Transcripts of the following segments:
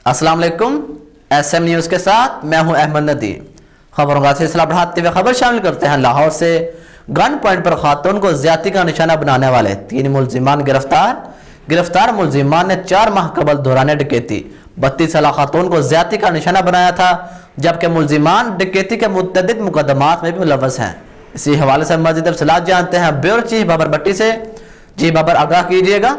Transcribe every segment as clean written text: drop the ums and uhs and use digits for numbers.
अस्सलाम वालेकुम। SM news के साथ मैं हूं अहमद नदीम। खबरों का सिलसिला बढ़ाते हुए खबर शामिल करते हैं। लाहौर से गन पॉइंट पर खातून को ज्यादती का निशाना बनाने वाले 3 मुलजिमान गिरफ्तार मुलजिमान ने 4 माह कबल दौरान डकैती 32 साल खातून को ज्यादती का निशाना बनाया था, जबकि मुलजिमान डकैती के मुतअद्दिद मुकदमात में भी मुलव्वस हैं। इसी हवाले से मज़ीद तफसीलात जानते हैं ब्यूरो चीफ बाबर भट्टी से। जी बाबर, आगाह कीजिएगा।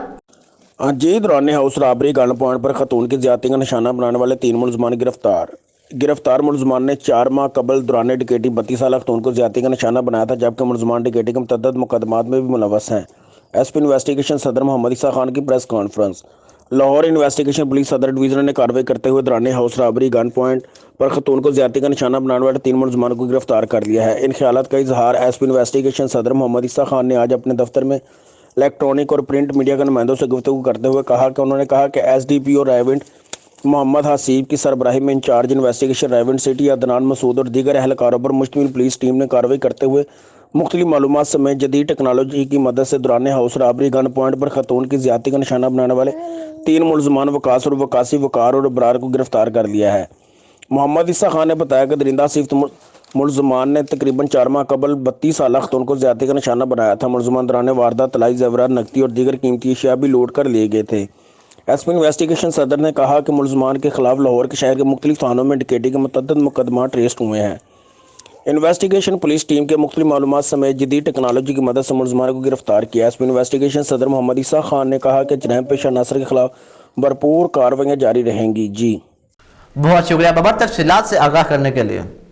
जी दौरान हाउस रॉबरी गन पॉइंट पर खतून की ज्यादती का निशाना बनाने वाले 3 मुलजमान गिरफ्तार मुलजमान ने 4 माह कबल दौरान डकैती 32 साल खतून को ज्यादती का निशाना बनाया था, जबकि मुलजमान डकैती के मुतअद्दिद मुकदमात में भी मुलव्वस हैं। SP इन्वेस्टिगेशन सदर मोहम्मद ईसा खान की press conference. Lahore investigation police सदर डिवीजन ने कार्रवाई करते हुए दौरान हाउस रॉबरी गन पॉइंट पर खतून को ज्यादती का निशाना बनाने वाले 3 मुलजमान को गिरफ्तार कर लिया है। इन ख्यालात का इजहार SP इन्वेस्टिगेशन सदर मोहम्मद ईसा खान ने आज अपने दफ्तर में इलेक्ट्रॉनिक और प्रिंट मीडिया के नुमाइंदों से गुफ्तगू करते हुए उन्होंने कहा कि SDPO रायविंड मोहम्मद हसीब की सरबराही में in charge investigation Raiwind city Adnan Masood और दीगर अहलकारों पर मुश्तमिल पुलिस टीम ने कार्रवाई करते हुए मुख्तलिफ मालूमात समेत जदीद टेक्नोलॉजी की मदद से दौरान हाउस रॉबरी गन पॉइंट पर खतून की ज्यादती का निशाना बनाने वाले 3 मुलजमान वकास और वकासी वकार और अबरार को गिरफ्तार कर लिया है। मोहम्मद ईसा खान ने बताया कि दरिंदा सिफ्त मुलजमान ने तकरीबन 4 माह कबल 32 साल खतून को ज्यादती का निशाना बनाया था। मुलजमान दौरान वारदात तलाई ज़ेवरात नकदी और दीगर कीमती अशिया भी लूट कर लिए गए थे। SP इन्वेस्टिगेशन सदर ने कहा कि मुलजमान के खिलाफ लाहौर के शहर के मुख्तलिफ थानों में डकैती के मुतअद्दिद मुकदमा ट्रेस्ट हुए हैं। इन्वेस्टिगेशन पुलिस टीम के मुख्तलिफ मालूमात समेत जदीद टेक्नोलॉजी की मदद से मुलजमान को गिरफ्तार किया। SP इन्वेस्टिगेशन सदर मोहम्मद ईसा खान ने कहा कि जराइम पेशा अनासर के खिलाफ भरपूर कार्रवाइयाँ जारी रहेंगी। जी बहुत शुक्रिया बाबर, तफसीलात से आगाह करने के लिए।